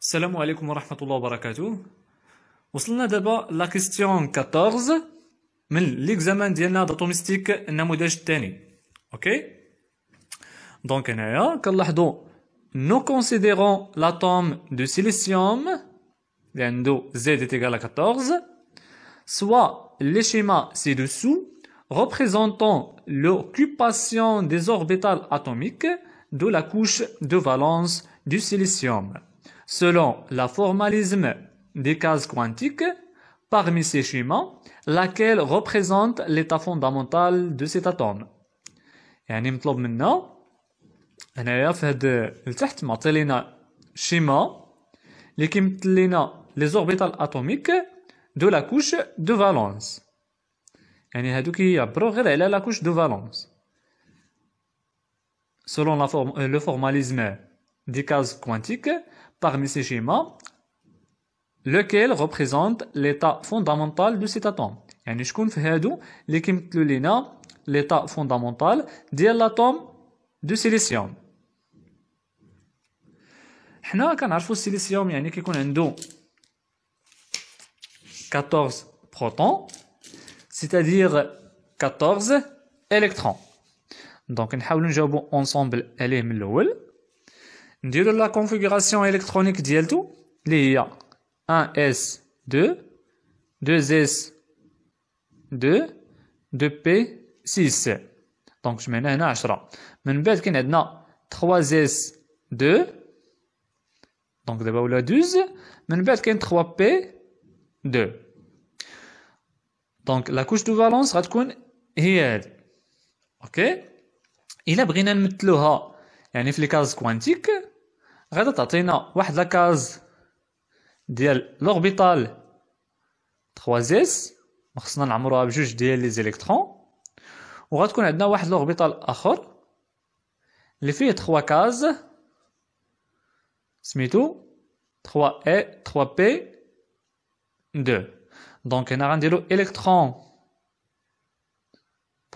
السلام عليكم ورحمة الله وبركاته. وصلنا دابا لا كيستيون 14 من ليكزامان ديالنا داتوميستيك النموذج الثاني. اوكي دونك هنايا كنلاحظوا نو كونسيديرون لاتوم دو سيليسيوم اللي عنده Z est égal à 14 soit les schémas ci-dessous représentant l'occupation des orbitales atomiques de la couche de valence du silicium selon la formalisme des cases quantiques. Parmi ces schémas, laquelle représente l'état fondamental de cet atome. يعني مطلوب منا هنايا في هاد لتحت معطي لينا شيما اللي كيمثل لينا لي زوربيتال اتوميك دو لا كوش دو فالونس. يعني هادو كيعبروا غير على لا كوش دو فالونس selon le formalisme des cases quantiques. Parmi ces schémas, lequel représente l'état fondamental de cet atome. يعني شكون في هادو اللي كيمثلوا لينا l'état fondamental ديال l'atome de silicium. حنا كنعرفوا السيليسيوم يعني كيكون عنده 14 protons, c'est-à-dire 14 électrons. Donc نحاولوا نجاوبوا ensemble عليه من الاول. نديروا لا configuration électronique ديالتو اللي هي 1s2 2s2 2p6. دونك جمعنا هنا 10. من بعد كاين عندنا 3s2 دونك دابا ولا 12. من بعد كاين 3p2. دونك لا كوش دو فالونس غتكون هي هادي. اوكي الا بغينا نمثلوها يعني في لي كاز كوانتيك غادا تعطينا واحد لا كاز ديال لوربيتال 3s خصنا نعمروها بجوج ديال لي زيليكترون، وغتكون عندنا واحد لوربيتال اخر اللي فيه 3 كاز سميتو 3 3p 2. دونك هنا غنديرو الكترون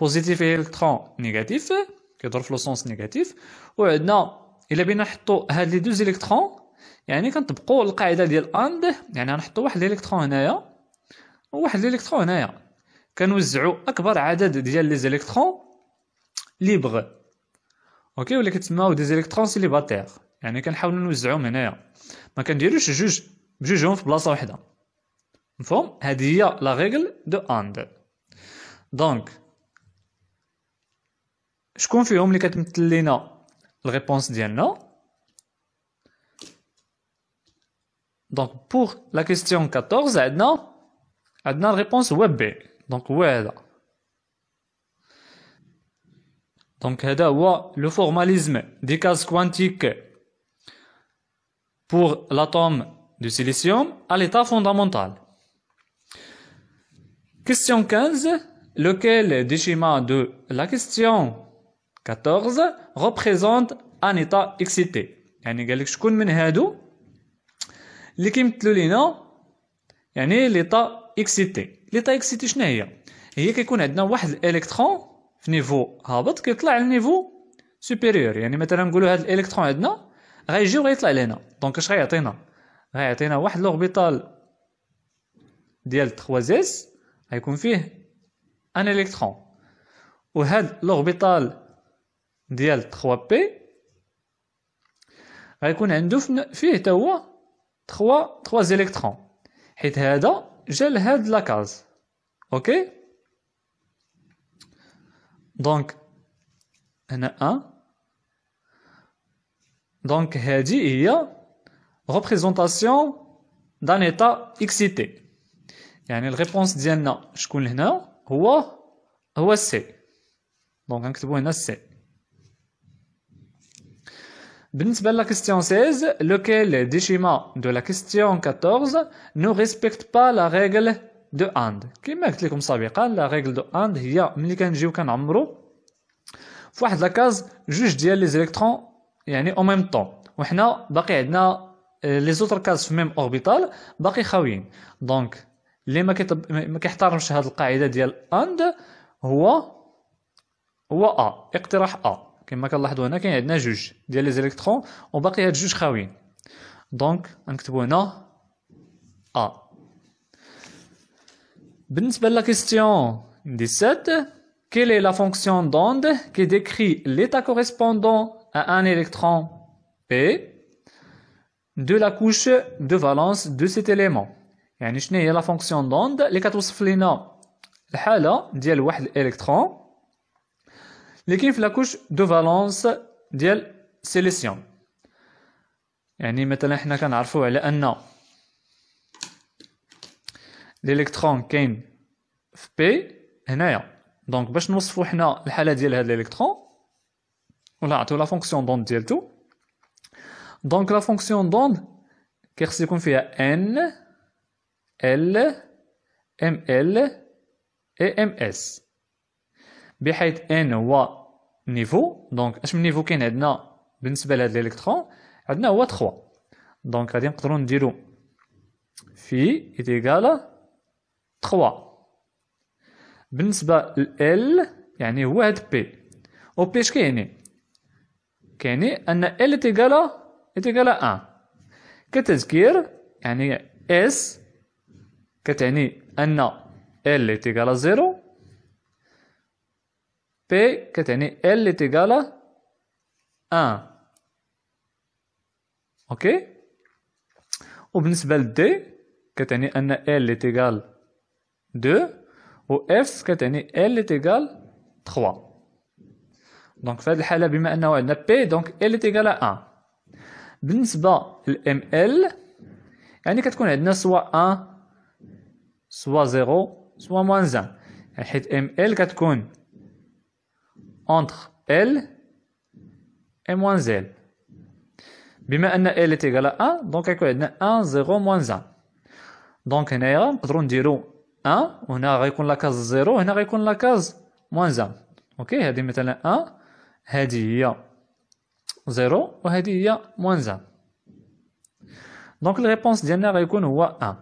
بوزيتيف و الكترون نيجاتيف كيضرب في لو سونس نيجاتيف. وعندنا الا بينا نحطو هاد لي دو زيليكترون يعني كنطبقوا القاعده ديال اند، يعني غنحطو واحد الالكترون هنايا وواحد الالكترون هنايا، كنوزعوا اكبر عدد ديال لي زيليكترون ليبر. اوكي ولا كتسماو دي زيليكترون سيليباتير، يعني كنحاولوا نوزعوهم هنايا ما كنديروش جوج بجوجهم في بلاصه واحده. مفهوم؟ هذه هي لا ريغل دو اند. دونك شكون فيهم اللي كتمثل لينا الريبونس ديالنا؟ دونك بور لا كيستيون 14 عندنا الريبونس هو بي. دونك هو هذا. دونك هذا هو لو فورماليزم دي كاز كوانتيك pour l'atome de silicium à l'état fondamental. Question 15. Lequel des schémas de la question 14 représente un état excité. يعني قال لك شكون من هادو اللي كيمثلوا لينا يعني ليطا اكسيتي. ليطا اكسيتي شنو هي كيكون عندنا واحد الالكترون في نيفو هابط كيطلع لنيفو سوبيريور. يعني مثلا نقولوا هذا الالكترون عندنا غيجي وغيطلع لهنا. دونك اش غيعطينا واحد لوربيتال ديال 3s غيكون فيه ان الكترون، وهاد لوربيتال ديال 3p غيكون عنده فيه حتى هو 3 زيليكترون، حيت هذا جا لهاد لاكاز. اوكي دونك هنا 1. دونك هذه هي représentation d'un état excité. يعني الريبونس ديالنا شكون هنا هو سي. دونك غنكتبو هنا سي. بالنسبة لا question 16, lequel des schémas de la question 14 ne respecte pas la règle de And. كما قلت لكم سابقا لا règle de And هي ملي كنجيو كنعمرو في واحد لاكاز جوج ديال لي زيليكترون يعني او ميم طون، وحنا باقي عندنا لي زوتر كاز في ميم اوربيتال باقي خاويين. دونك اللي ما كيحترمش هاد القاعده ديال اند هو اقتراح كما كنلاحظوا هنا كاين عندنا جوج ديال لي زيليكترون وباقي هاد جوج خاويين. دونك نكتبو هنا A. بالنسبة لا question 17, quelle est la fonction d'onde qui décrit l'état correspondant à un électron P de la couche de valence de cet élément. يعني شنو هي لا فونكسيون دوند اللي كتوصف لنا الحالة ديال واحد الالكترون اللي كاين في لا كوش دو فالونس ديال سيليسيوم. يعني مثلا حنا كنعرفوا على ان الالكترون كاين في بي هنايا. دونك باش نوصفوا حنا الحاله ديال هذا الالكترون ولا نعطيو لا فونكسيون دوند ديالتو. دونك لا فونكسيون دوند كيخص يكون فيها ان ال ام ال اي ام اس، بحيث ان هو نيفو. دونك اش من نيفو كاين عندنا بالنسبه لهذا الالكترون؟ عندنا هو 3. دونك غادي نقدروا نديرو في ايتيغال 3. بالنسبه ل L يعني هو هاد بي، و بي اش كيعني؟ كيعني ان L ايتيغال 1. كتذكير يعني S كتعني ان L ايتيغال 0، P كتعني L ايتيغال 1. اوكي. وبالنسبه ل D كتعني ان L ايتيغال 2 و F كتعني L ايتيغال 3. دونك في هذه الحاله بما انه عندنا P دونك L ايتيغال 1. بالنسبه ل ML يعني كتكون عندنا سواء 1 سواء 0 سواء موان 1، يعني حيت ML كتكون entre L et moins L. بما ان L ايتيغال 1 دونك غيكون عندنا 1 0 موان 1. دونك هنايا نقدروا نديرو 1 وهنا غيكون لا كاز 0 وهنا غيكون لا كاز موان 1. اوكي. هذه مثلا 1 هذه هي 0 وهذه هي موان 1. دونك الريبونس ديالنا غيكون هو 1.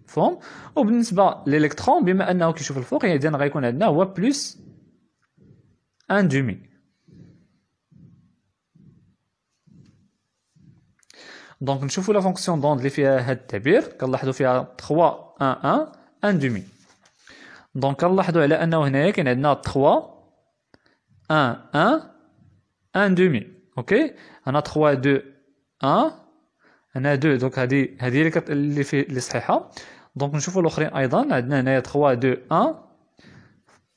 مفهوم. وبالنسبه للالكترون بما انه كيشوف الفوق اذا غيكون عندنا هو بلس 1 دومي. دونك نشوفوا لا فونكسيون دوند اللي فيها هاد التعبير كنلاحظوا فيها 3 1 1 1 دومي. دونك كنلاحظوا على انه هنايا كاين عندنا 3 1 1 1 دومي. اوكي. هنا 3 2 1 هنا 2. دونك هذه اللي في اللي صحيحه. دونك نشوفوا الاخرين ايضا. عندنا هنايا 3 2 1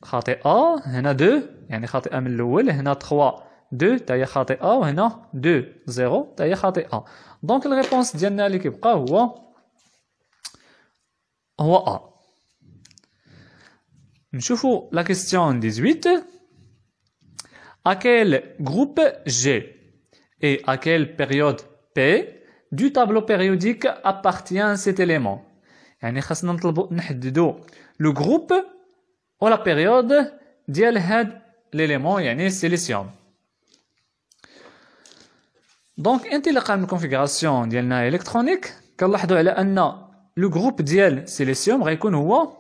خاطئه، هنا 2 يعني خاطئه من الاول، هنا 3 2 تا هي خاطئه، وهنا 2 0 تا هي خاطئه. دونك الريبونس ديالنا اللي كيبقى هو A. نشوفوا لا كيستيون 18. À quel groupe G et à quelle période P du tableau périodique appartient cet élément؟ يعني خاصنا نحددوا لو جروب و لا بيريود ديال هاد ليليمون يعني السيليسيوم. دونك انطلاقا من الكونفيغوراسيون ديالنا الكترونيك كنلاحظوا على ان لو جروب ديال السيليسيوم غيكون هو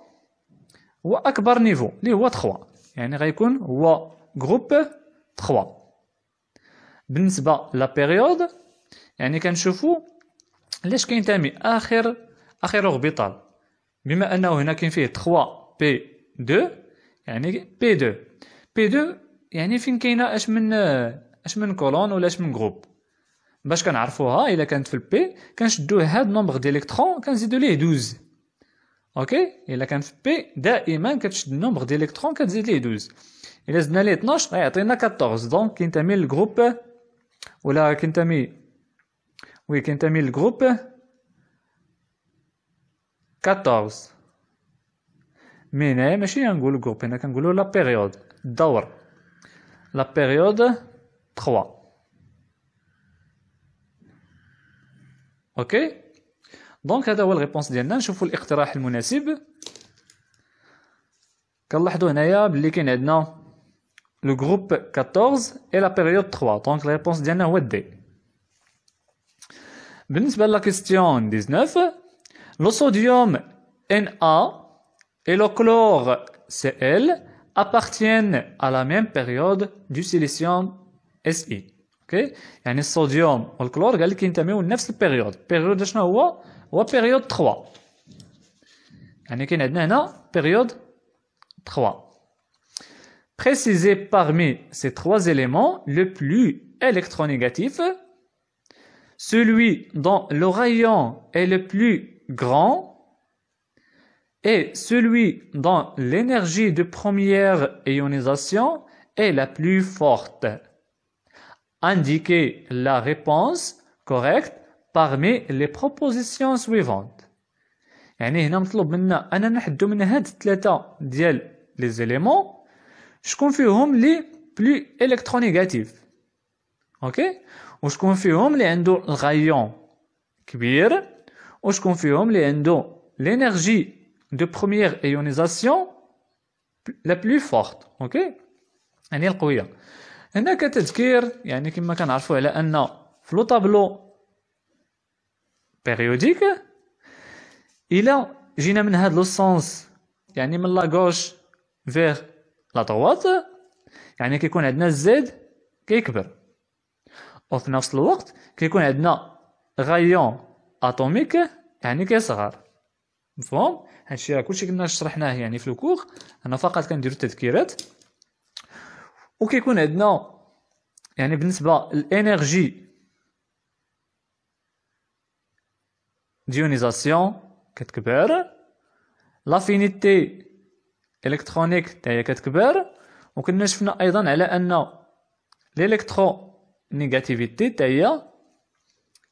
اكبر نيفو اللي هو 3، يعني غيكون هو جروب 3. بالنسبه لا بيريود يعني كنشوفوا لاش كينتمي اخر اوربيتال، بما انه هنا كاين فيه 3 بي 2 يعني بي 2 بي 2 يعني فين كاينه اش من كولون ولا اش من جروب. باش كنعرفوها الا كانت في البي كنشدوه هاد نومبر ديال الكترون كنزيدو ليه 12. اوكي. الا كان في بي دائما كتشد النومبر ديال الكترون كتزيد ليه 12. الا زدنا ليه 12 غيعطينا 14. دونك كينتمي للجروب ولا كينتمي للجروب 14. مي هنايا ماشي غنقولو جروب، هنا كنقولو لا بيريود الدور، لا بيريود 3. اوكي. دونك هذا هو الريبونس ديالنا. نشوفوا الاقتراح المناسب. كنلاحظوا هنايا بلي كاين عندنا لو جروب 14 اي لا بيريود 3. دونك الريبونس ديالنا هو دي. بالنسبه لا كيستيون 19، le sodium Na et le chlore Cl appartiennent à la même période du silicium Si. اوكي يعني الصوديوم والكلور قال لك ينتميو لنفس البيريود. بيريود شنو هو بيريود 3. يعني كاين عندنا هنا بيريود 3. Précisez parmi ces 3 éléments le plus électronégatif, celui dont le rayon est le plus grand et celui dont l'énergie de première ionisation est la plus forte. Indiquez la réponse correcte parmi les propositions suivantes. يعني هنا مطلوب منا أننا نحدو من هاد 3 ديال لي زيليمون شكون فيهم لي بلو الكترونيغاتيف. اوكي وشكون فيهم اللي عنده الغايون كبير وشكون فيهم اللي عنده لينيرجي دو بروميير ايونيزاسيون لا بلو فورت. اوكي يعني القويه. هنا كتذكير يعني كما كنعرفوا على ان في لو طابلو بيريوديك الى جينا من هاد لو سونس يعني من لا غوش فيغ لا droite يعني كيكون عندنا الزد كيكبر وفي نفس الوقت كيكون عندنا غايون اتوميك يعني كيصغر. مفهوم؟ هادشي راه كلشي كنا شرحناه يعني في الكور، انا فقط كنديرو التذكيرات. وكيكون عندنا يعني بالنسبه للانرجي ديونيزاسيون كتكبر، لافينيتي الكترونيك حتى هي كتكبر، وكنا شفنا ايضا على ان الالكترو نيجاتيفيتي حتى هي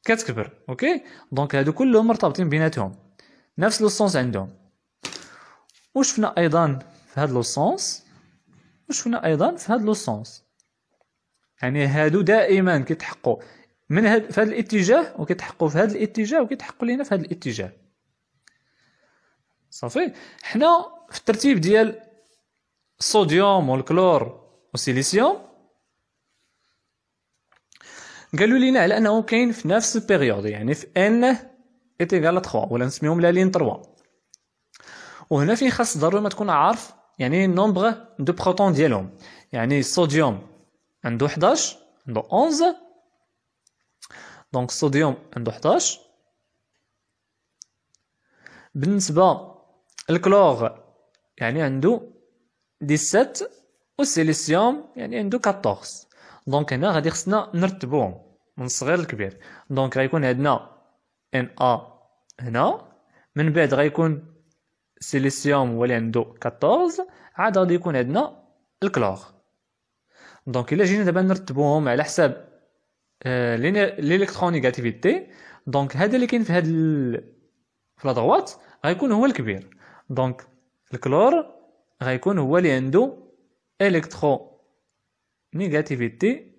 كتكبر. اوكي دونك هادو كلهم مرتبطين بيناتهم، نفس لو سونس عندهم. وشفنا ايضا في هاد لو سونس وشفنا ايضا في هاد لو سونس، يعني هادو دائما كيتحققوا من في هاد الاتجاه وكيتحققوا في هاد الاتجاه وكيتحققوا لينا في هاد الاتجاه. صافي حنا في الترتيب ديال الصوديوم والكلور والسيليسيوم قالوا لينا على انه كاين في نفس البيريود، يعني في ان ايتيغال 3 ولا نسميهم لا لين 3. وهنا فين خاص ضروري ما تكون عارف يعني النومبر دو بروتون ديالهم. يعني الصوديوم عنده 11 عنده 11 دونك الصوديوم عنده 11. بالنسبه الكلور يعني عنده 17 والسيليسيوم يعني عنده 14. دونك هنا غادي خصنا نرتبوهم من الصغير للكبير. دونك غيكون عندنا ان ا هنا، من بعد غيكون السيليسيوم هو اللي عنده 14، عاد غادي يكون عندنا الكلور. دونك الا جينا دابا نرتبوهم على حساب الالكترونيغاتيفيتي، دونك هذا اللي كاين في هاد في لا دروات غيكون هو الكبير. دونك الكلور غيكون هو اللي عنده الكترو نيجاتيفيتي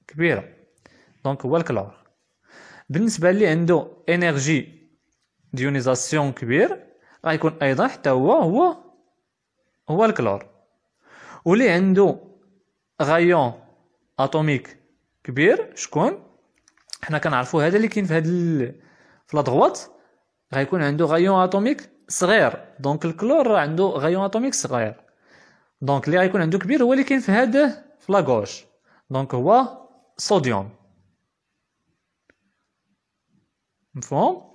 كبيره، دونك هو الكلور. بالنسبه اللي عنده انرجي ديونيزاسيون كبير غيكون ايضا حتى هو الكلور. واللي عنده غايون اتوميك كبير شكون؟ حنا كنعرفوا هذا اللي كاين في هاد في لا دروات غيكون عنده غايون اتوميك صغير، دونك الكلور راه عنده غايون اتوميك صغير. دونك اللي غيكون عنده كبير هو اللي كاين في هذا في لا غوش، دونك هو صوديوم. مفهوم؟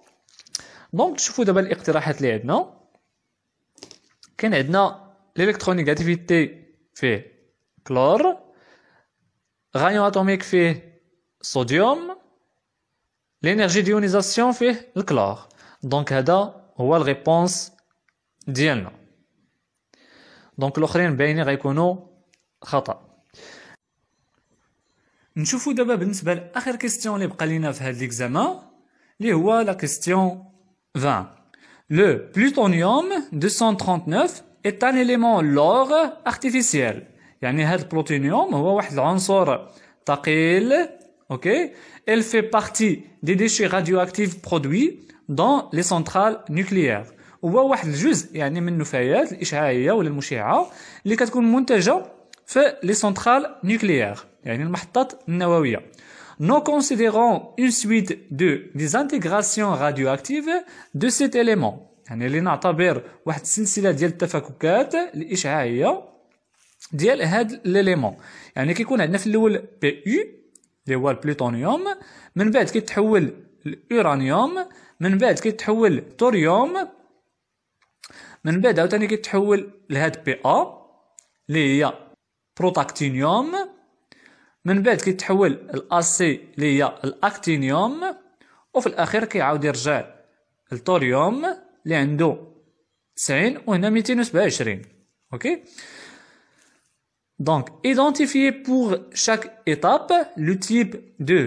دونك شوفوا دابا الاقتراحات اللي عندنا. كاين عندنا الالكترونيغاتيفيتي فيه كلور، غايون اتوميك فيه صوديوم، لينيرجي ديونيزاسيون فيه الكلور. دونك هذا هو الريبونس ديالنا. دونك الاخرين باينين غيكونوا خطا. نشوفوا دابا بالنسبه لاخر كيستيون اللي بقى لينا في هذا ليكزامان اللي هو لا كيستيون 20. Le plutonium 239 est un élément lourd artificiel. يعني هذا البلوتونيوم هو واحد العنصر ثقيل. اوكي elle fait partie des déchets radioactifs produits dans les centrales nucléaires. هو واحد الجزء يعني من النفايات الاشعاعيه ولا المشعه اللي كتكون منتجه في لي سنترال نوكليير يعني المحطات النوويه. Nous considérons une suite de désintégrations radioactives de cet élément. يعني اللي نعتبر واحد السلسله ديال التفككات الاشعاعيه ديال هاد ليليمون. يعني كيكون عندنا في الاول بي يو اللي هو البلوتونيوم، من بعد كيتحول الأورانيوم، من بعد كيتحول الثوريوم، من بعد عاوتاني كيتحول لهاد بي ا اللي هي بروتاكتينيوم، من بعد كيتحول الاسي اللي هي الاكتينيوم، وفي الاخير كيعاود يرجع الثوريوم اللي عنده 90 وهنا 227. اوكي. Donc, identifier pour chaque étape le type de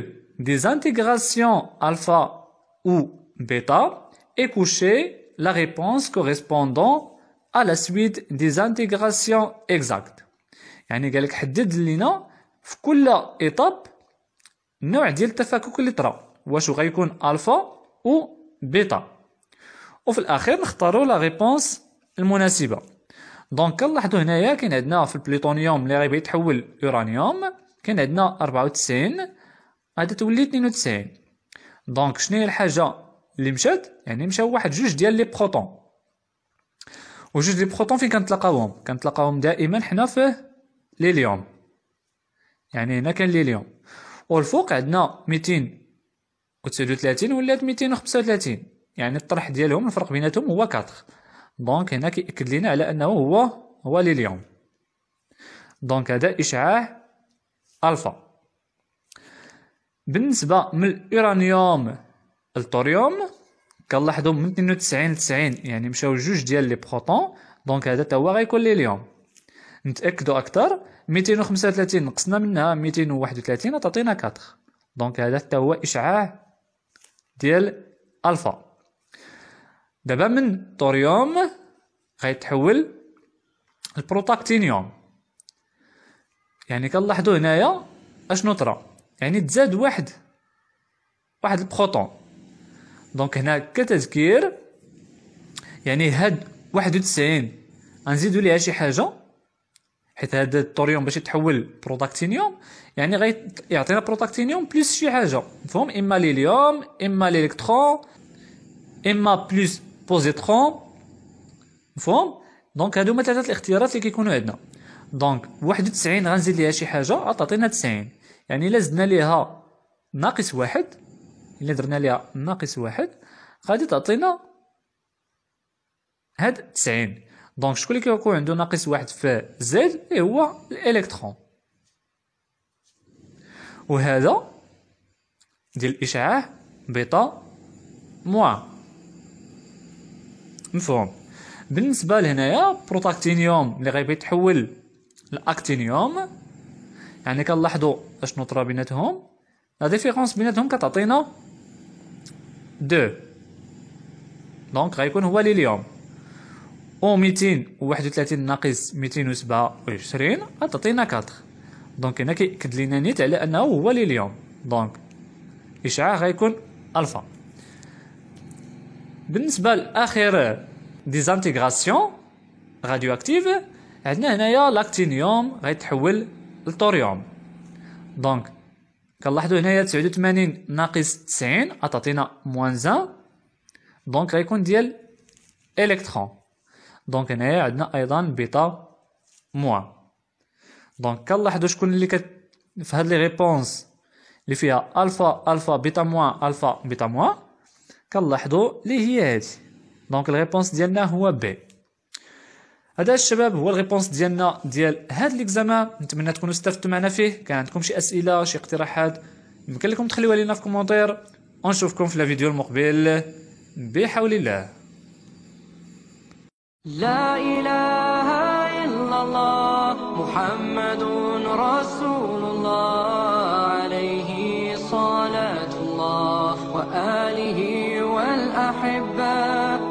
désintégration alpha ou bêta et coucher la réponse correspondant à la suite des intégrations exactes. يعني قالك حدد لينا في كل إيطاب النوع ديال التفكك اللي طرا، واش غيكون الفا و بيتا، وفي الاخير نختاروا لا ريبونس المناسبه. دونك كنلاحظوا هنايا كاين عندنا في البلوتونيوم اللي غيبغي يتحول اورانيوم كاين عندنا 94 غادي تولي 92. دونك شنو هي الحاجه اللي مشات؟ يعني مشاو واحد جوج ديال لي بروتون، وجوج لي بروتون فين كنتلاقاوهم دائما حنا في ليليوم، يعني هنا كان ليليوم، والفوق عندنا 239 ولات 235، يعني الطرح ديالهم الفرق بيناتهم هو 4. دونك هنا كيأكد لينا على انه هو ليليوم. دونك هذا اشعاع الفا. بالنسبه من الأورانيوم الثوريوم كنلاحظوا من 92 ل 90 يعني مشاو جوج ديال لي بروتون، دونك هذا حتى هو غيكون ليليوم. نتاكدوا اكثر 235 نقصنا منها 231 تعطينا 4، دونك هذا حتى هو اشعاع ديال الفا. دابا من الثوريوم غيتحول البروتاكتينيوم، يعني كنلاحظوا هنايا اشنو طرا، يعني تزاد واحد البروتون. دونك هنا كتذكير يعني هاد 91 غنزيدو ليها شي حاجه، حيت هاد الثوريوم باش يتحول بروتاكتينيوم يعني غيعطينا بروتاكتينيوم بلس شي حاجه، مفهوم؟ اما ليليوم اما الالكترون اما بلس بوزيترون، مفهوم؟ دونك هادو هما ثلاثه الاختيارات اللي كيكونوا عندنا. دونك 91 غنزيد ليها شي حاجه تعطينا 90، يعني الا زدنا ليها ناقص واحد، الا درنا ليها ناقص واحد غادي تعطينا هاد 90. دونك شكون اللي كيكون عنده ناقص واحد في زد؟ هو الالكترون. وهذا ديال الاشعاع بيتا موان، مفهوم؟ بالنسبه لهنايا بروتاكتينيوم اللي غيبغي يتحول لاكتينيوم، يعني كنلاحظوا اشنو طرا بيناتهم، لا ديفيرونس بيناتهم كتعطينا 2، دونك غيكون هو ليليوم. و 231 ناقص 227 غتعطينا 4، دونك هنا كيأكد لينا نيت على انه هو ليليوم، دونك الاشعاع غيكون الفا. بالنسبه لاخر ديزانتيغراسيون راديو اكتيف عندنا هنايا لاكتينيوم غيتحول للثوريوم. دونك كنلاحظوا هنايا 89 ناقص 90 غتعطينا -1، دونك غيكون ديال الكترون. دونك هنايا عندنا ايضا بيتا موان. دونك كنلاحظوا شكون اللي في هاد لي ريبونس اللي فيها الفا بيتا موان الفا بيتا موان، كنلاحظوا اللي هي هادي. دونك الريبونس ديالنا هو بي. هذا الشباب هو الريبونس ديالنا ديال هاد ليكزامان، نتمنى تكونوا استفدتوا معنا فيه. كان عندكم شي اسئله شي اقتراحات يمكن لكم تخليوها لينا في كومونتير، ونشوفكم في الفيديو المقبل بحول الله. لا إله إلا الله محمد رسول الله، عليه صلاة الله وآله والأحبة